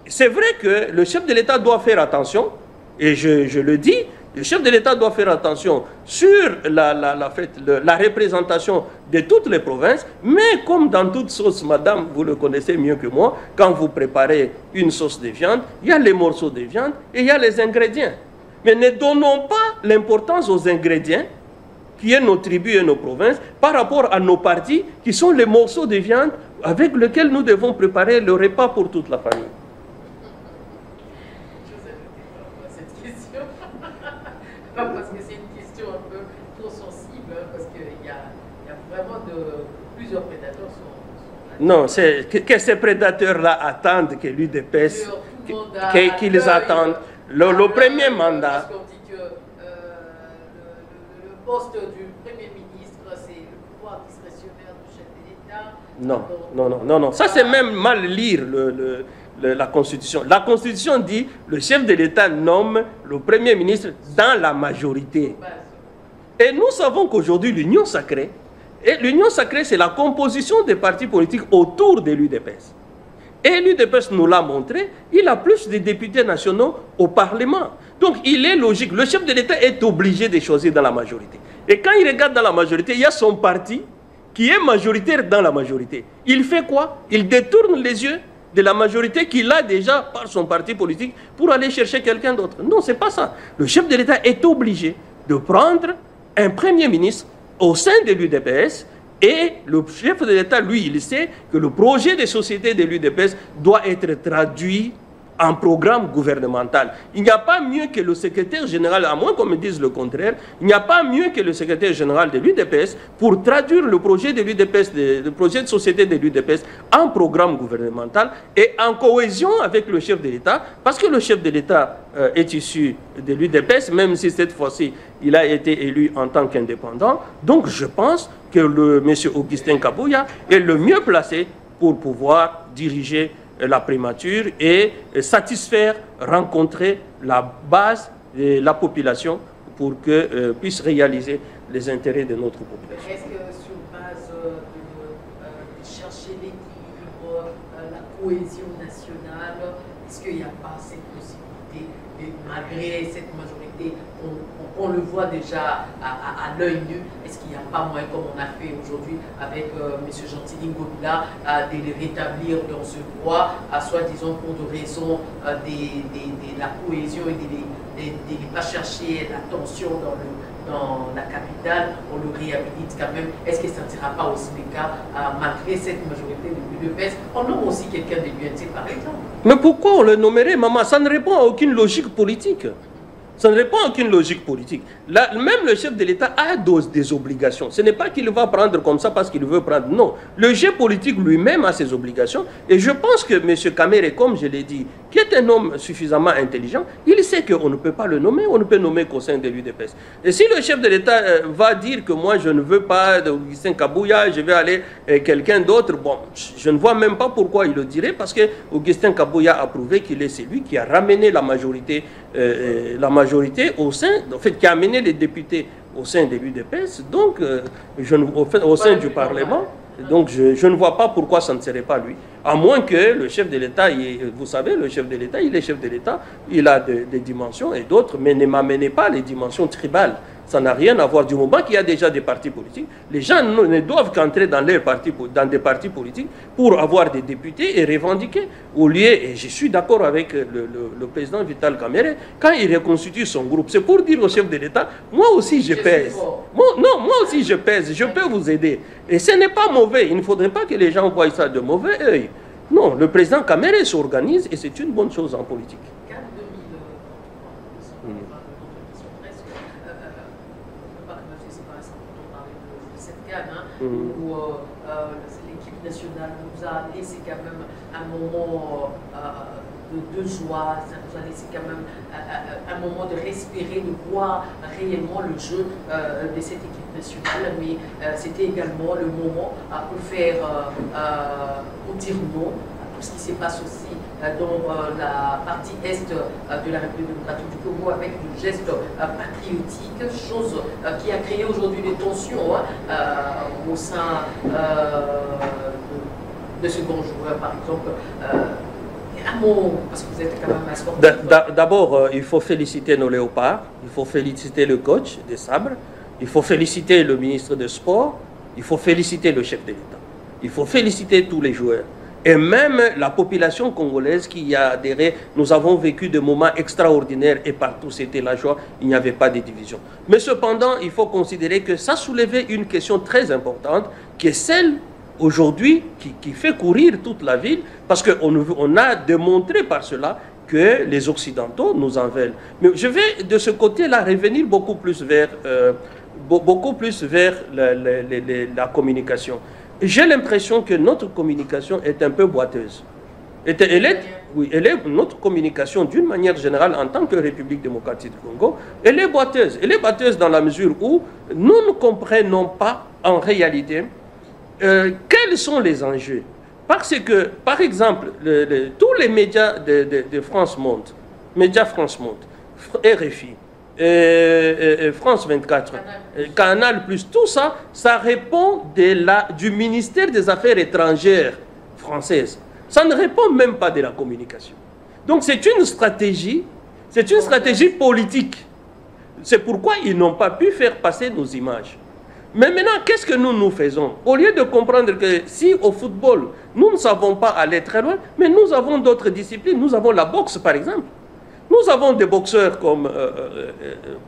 C'est vrai que le chef de l'État doit faire attention, et je le dis, le chef de l'État doit faire attention sur la représentation de toutes les provinces, mais comme dans toute sauce, madame, vous le connaissez mieux que moi, quand vous préparez une sauce de viande, il y a les morceaux de viande et il y a les ingrédients. Mais ne donnons pas l'importance aux ingrédients, qui est nos tribus et nos provinces, par rapport à nos partis, qui sont les morceaux de viande avec lesquels nous devons préparer le repas pour toute la famille. Parce que c'est une question un peu trop sensible, parce qu'il y a vraiment plusieurs prédateurs sont non, c'est que ces prédateurs-là attendent que l'UDPS, qu'ils attendent le premier mandat. Parce qu'on dit que le poste du Premier ministre, c'est le pouvoir discrétionnaire du chef de l'État. Non. Ça, c'est même mal lire la Constitution. La Constitution dit le chef de l'État nomme le Premier ministre dans la majorité. Et nous savons qu'aujourd'hui, l'Union sacrée, c'est la composition des partis politiques autour de l'UDPS. Et l'UDPS nous l'a montré, il a plus de députés nationaux au Parlement. Donc il est logique, le chef de l'État est obligé de choisir dans la majorité. Et quand il regarde dans la majorité, il y a son parti qui est majoritaire dans la majorité. Il fait quoi? Il détourne les yeux de la majorité qu'il a déjà par son parti politique pour aller chercher quelqu'un d'autre. Non, ce n'est pas ça. Le chef de l'État est obligé de prendre un Premier ministre au sein de l'UDPS, et le chef de l'État, lui, il sait que le projet de société de l'UDPS doit être traduit en programme gouvernemental. Il n'y a pas mieux que le secrétaire général, à moins qu'on me dise le contraire, il n'y a pas mieux que le secrétaire général de l'UDPS pour traduire le projet de l'UDPS, le projet de société de l'UDPS en programme gouvernemental et en cohésion avec le chef de l'État, parce que le chef de l'État est issu de l'UDPS, même si cette fois-ci, il a été élu en tant qu'indépendant. Donc je pense que M. Augustin Kabouya est le mieux placé pour pouvoir diriger la primature et satisfaire, rencontrer la base de la population pour que puisse réaliser les intérêts de notre population. Est-ce que sur base de chercher cohésion nationale, est-ce qu'il n'y a pas cette possibilité, malgré cette majorité, on le voit déjà à l'œil nu, est-ce qu'il n'y a pas moyen, comme on a fait aujourd'hui avec M. Gentilin Gobila, de les rétablir dans ce droit, soi-disant pour de raisons de la cohésion et de ne pas chercher la tension dans la capitale, on le réhabilite quand même. Est-ce que ça ne sera pas aussi le cas, malgré cette majorité de PES? On nomme aussi quelqu'un de l'UNC par exemple. Mais pourquoi on le nommerait, maman? Ça ne répond à aucune logique politique. Ça ne répond à aucune logique politique. Là, même le chef de l'État a des obligations. Ce n'est pas qu'il va prendre comme ça parce qu'il veut prendre. Non. Le jeu politique lui-même a ses obligations. Et je pense que M. Kamere, comme je l'ai dit, qui est un homme suffisamment intelligent, il sait qu'on ne peut pas le nommer, on ne peut nommer qu'au sein de l'UDPS. Et si le chef de l'État va dire que moi, je ne veux pas d'Augustin Kabouya, je vais aller quelqu'un d'autre, bon, je ne vois même pas pourquoi il le dirait, parce que Augustin Kabouya a prouvé qu'il est celui qui a ramené la majorité au sein, en fait, qui a amené les députés au sein de l'UDPS, donc au sein du Parlement. Donc je ne vois pas pourquoi ça ne serait pas lui. À moins que le chef de l'État, vous savez, le chef de l'État, il est chef de l'État, il a des dimensions et d'autres, mais ne m'amenez pas les dimensions tribales. Ça n'a rien à voir. Du moment qu'il y a déjà des partis politiques, les gens ne doivent qu'entrer dans des partis politiques pour avoir des députés et revendiquer. Au lieu, et je suis d'accord avec le président Vital Kamerhe, quand il reconstitue son groupe, c'est pour dire au chef de l'État, moi aussi je pèse. Moi aussi je pèse, je peux vous aider. Et ce n'est pas mauvais. Il ne faudrait pas que les gens voient ça de mauvais œil. Non, le président Kamerhe s'organise et c'est une bonne chose en politique. Où l'équipe nationale nous a laissé quand même un moment de joie, ça nous a laissé quand même un moment de respirer, de voir réellement le jeu de cette équipe nationale, mais c'était également le moment pour faire, pour dire non à tout ce qui se passe aussi dans la partie est de la République démocratique du Congo avec le geste patriotique, chose qui a créé aujourd'hui des tensions au sein de ce grand joueur, par exemple. Un mot, parce que vous êtes quand même un sportif. D'abord, il faut féliciter nos léopards, il faut féliciter le coach des sabres, il faut féliciter le ministre des Sports, il faut féliciter le chef de l'État, il faut féliciter tous les joueurs. Et même la population congolaise qui y a adhéré, nous avons vécu des moments extraordinaires et partout c'était la joie, il n'y avait pas de division. Mais cependant, il faut considérer que ça soulevait une question très importante qui est celle aujourd'hui qui fait courir toute la ville parce qu'on a démontré par cela que les Occidentaux nous en veulent. Mais je vais de ce côté-là revenir beaucoup plus vers la communication. J'ai l'impression que notre communication est un peu boiteuse. Notre communication, d'une manière générale, en tant que République démocratique du Congo, elle est boiteuse. Elle est boiteuse dans la mesure où nous ne comprenons pas, en réalité, quels sont les enjeux. Parce que, par exemple, tous les médias de France Monde, Médias France Monde, RFI, France 24, Canal+, tout ça, ça répond du ministère des Affaires étrangères française. Ça ne répond même pas de la communication. Donc c'est une stratégie politique. C'est pourquoi ils n'ont pas pu faire passer nos images. Mais maintenant, qu'est-ce que nous faisons? Au lieu de comprendre que si au football, nous ne savons pas aller très loin, mais nous avons d'autres disciplines, nous avons la boxe par exemple. Nous avons des boxeurs comme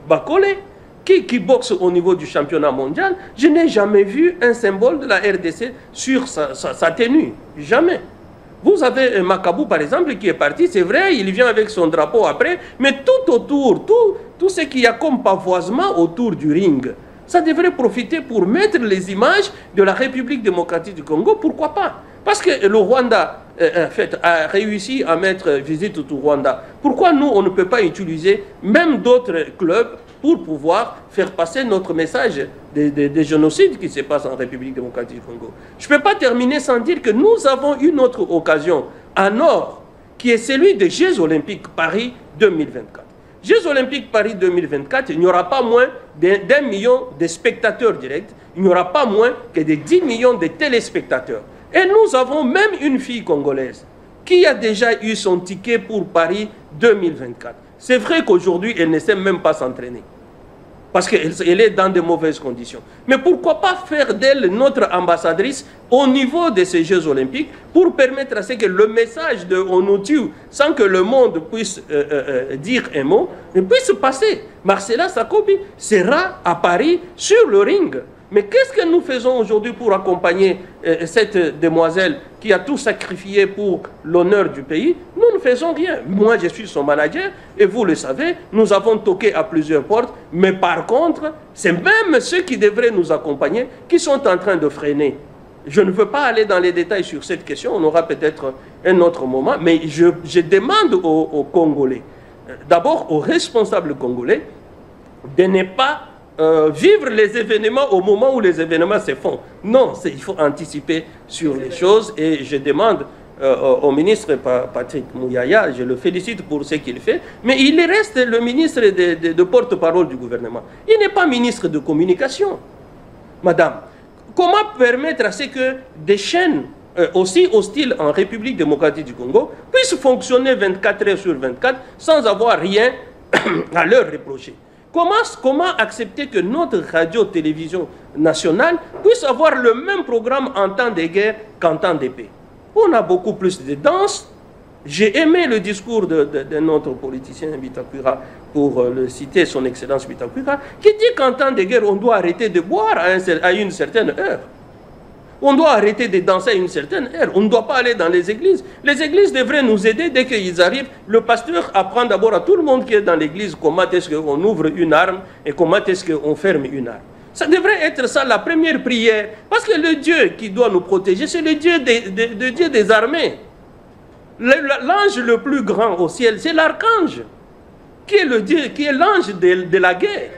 Bakole qui boxe au niveau du championnat mondial. Je n'ai jamais vu un symbole de la RDC sur sa tenue. Jamais. Vous avez Makabou par exemple qui est parti, c'est vrai, il vient avec son drapeau après, mais tout autour, tout ce qu'il y a comme pavoisement autour du ring, ça devrait profiter pour mettre les images de la République démocratique du Congo, pourquoi pas? Parce que le Rwanda en fait, a réussi à mettre visite au Rwanda. Pourquoi nous, on ne peut pas utiliser même d'autres clubs pour pouvoir faire passer notre message des génocides qui se passent en République démocratique du Congo? Je ne peux pas terminer sans dire que nous avons une autre occasion en or, qui est celui des Jeux Olympiques Paris 2024. Jeux Olympiques Paris 2024, il n'y aura pas moins d'1 million de spectateurs directs, il n'y aura pas moins que de 10 millions de téléspectateurs. Et nous avons même une fille congolaise qui a déjà eu son ticket pour Paris 2024. C'est vrai qu'aujourd'hui, elle ne sait même pas s'entraîner. Parce qu'elle est dans de mauvaises conditions. Mais pourquoi pas faire d'elle notre ambassadrice au niveau de ces Jeux Olympiques pour permettre à ce que le message de on nous tue sans que le monde puisse dire un mot, puisse passer. Marcella Sakobi sera à Paris sur le ring. Mais qu'est-ce que nous faisons aujourd'hui pour accompagner cette demoiselle qui a tout sacrifié pour l'honneur du pays? Nous ne faisons rien. Moi, je suis son manager et vous le savez, nous avons toqué à plusieurs portes. Mais par contre, c'est même ceux qui devraient nous accompagner qui sont en train de freiner. Je ne veux pas aller dans les détails sur cette question, on aura peut-être un autre moment, mais je demande aux Congolais, d'abord aux responsables congolais, de ne pas vivre les événements au moment où les événements se font. Non, il faut anticiper sur les choses et je demande au ministre Patrick Mouyaya, je le félicite pour ce qu'il fait, mais il reste le ministre de porte-parole du gouvernement. Il n'est pas ministre de communication. Madame, comment permettre à ce que des chaînes aussi hostiles en République démocratique du Congo puissent fonctionner 24 heures sur 24 sans avoir rien à leur reprocher? Comment accepter que notre radio-télévision nationale puisse avoir le même programme en temps de guerre qu'en temps de paix? On a beaucoup plus de danse. J'ai aimé le discours de notre politicien Bitakura, pour le citer, son excellence Bitakura, qui dit qu'en temps de guerre, on doit arrêter de boire à une certaine heure. On doit arrêter de danser à une certaine heure. On ne doit pas aller dans les églises. Les églises devraient nous aider dès qu'ils arrivent. Le pasteur apprend d'abord à tout le monde qui est dans l'église comment est-ce qu'on ouvre une arme et comment est-ce qu'on ferme une arme. Ça devrait être ça la première prière. Parce que le Dieu qui doit nous protéger, c'est le Dieu des armées. L'ange le plus grand au ciel, c'est l'archange, qui est le Dieu, qui est l'ange de la guerre.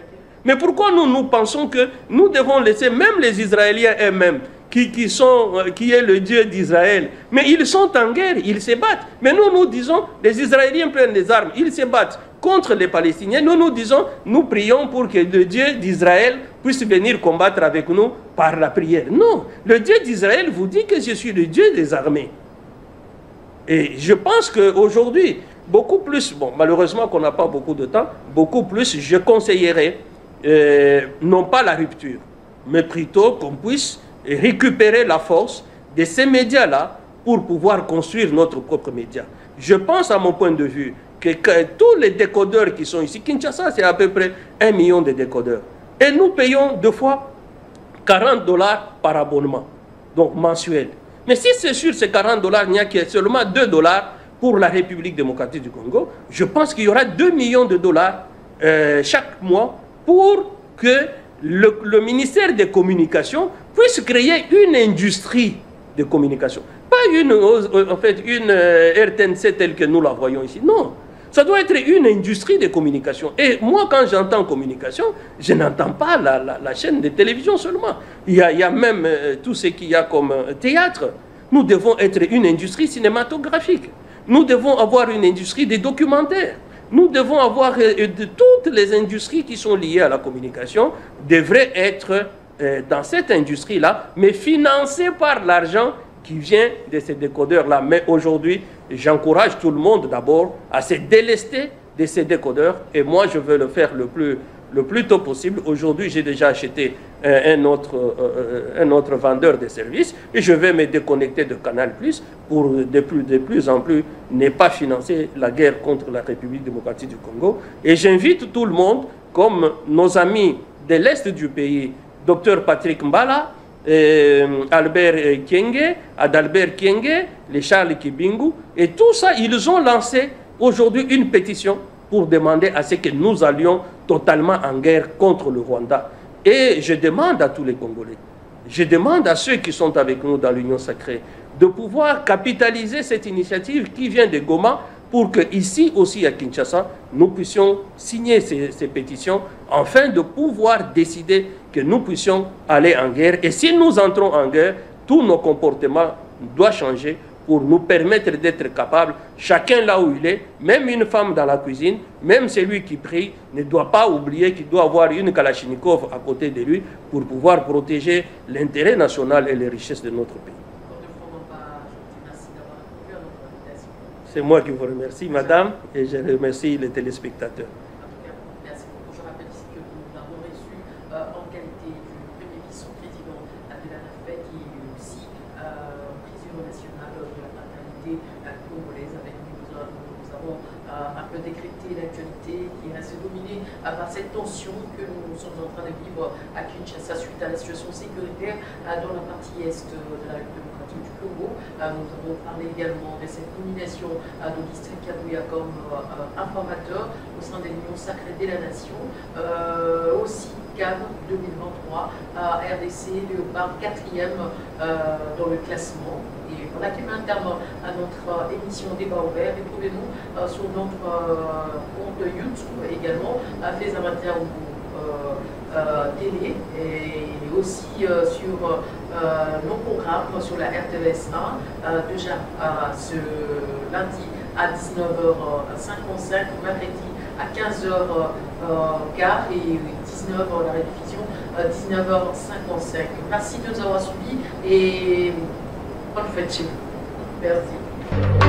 Mais pourquoi nous pensons que nous devons laisser même les Israéliens eux-mêmes, qui est le Dieu d'Israël, mais ils sont en guerre, ils se battent. Mais nous disons, les Israéliens prennent les armes, ils se battent contre les Palestiniens. Nous disons, nous prions pour que le Dieu d'Israël puisse venir combattre avec nous par la prière. Non, le Dieu d'Israël vous dit que je suis le Dieu des armées. Et je pense qu'aujourd'hui, beaucoup plus, bon, malheureusement qu'on n'a pas beaucoup de temps, beaucoup plus, je conseillerais, non pas la rupture, mais plutôt qu'on puisse récupérer la force de ces médias-là pour pouvoir construire notre propre média. Je pense, à mon point de vue, que tous les décodeurs qui sont ici, Kinshasa, c'est à peu près 1 million de décodeurs. Et nous payons 2 fois $40 par abonnement, donc mensuel. Mais si c'est sur ces $40, il n'y a que seulement $2 pour la République démocratique du Congo, je pense qu'il y aura 2 millions de dollars chaque mois pour que le ministère des Communications puisse créer une industrie de communication. Pas une RTNC telle que nous la voyons ici. Non, ça doit être une industrie de communication. Et moi, quand j'entends communication, je n'entends pas la chaîne de télévision seulement. Il y a même tout ce qu'il y a comme théâtre. Nous devons être une industrie cinématographique. Nous devons avoir une industrie des documentaires. Nous devons avoir toutes les industries qui sont liées à la communication devraient être dans cette industrie-là, mais financées par l'argent qui vient de ces décodeurs-là. Mais aujourd'hui, j'encourage tout le monde d'abord à se délester de ces décodeurs. Et moi, je veux le faire le plus tôt possible. Aujourd'hui, j'ai déjà acheté un autre vendeur de services et je vais me déconnecter de Canal+ pour de plus en plus ne pas financer la guerre contre la République démocratique du Congo. Et j'invite tout le monde, comme nos amis de l'Est du pays, Dr Patrick Mbala, Albert Kienge, Adalbert Kienge, les Charles Kibingu, et tout ça, ils ont lancé aujourd'hui une pétition pour demander à ce que nous allions totalement en guerre contre le Rwanda. Et je demande à tous les Congolais, je demande à ceux qui sont avec nous dans l'Union sacrée, de pouvoir capitaliser cette initiative qui vient de Goma pour qu'ici aussi à Kinshasa, nous puissions signer ces pétitions afin de pouvoir décider que nous puissions aller en guerre. Et si nous entrons en guerre, tous nos comportements doivent changer pour nous permettre d'être capables, chacun là où il est, même une femme dans la cuisine, même celui qui prie, ne doit pas oublier qu'il doit avoir une Kalachnikov à côté de lui pour pouvoir protéger l'intérêt national et les richesses de notre pays. C'est moi qui vous remercie, madame, et je remercie les téléspectateurs. Merci beaucoup. Je rappelle ici que nous l'avons reçu en qualité du premier vice-président de la NAFPEC qui est aussi président national de la fraternité congolaise. Avec nous avons un peu décrypté l'actualité qui reste dominée par cette tension que nous sommes en train de vivre à Kinshasa suite à la situation sécuritaire dans la partie est de la République démocratique du Congo. Nous avons parlé également de cette nomination d'Augustin Kabuya comme informateur au sein de l'Union sacrée de la Nation. Aussi CAN 2023, RDC Léopard 4e dans le classement. Et voilà qui met un terme à notre émission Débat ouvert. Retrouvez-nous sur notre compte YouTube également, Faites Amateur télé, et aussi sur nos programmes sur la RTVS 1, déjà ce lundi à 19h55, mercredi à 15h15 et 19h la rediffusion 19h55. Merci de nous avoir suivis et bonne fête chez vous. Merci.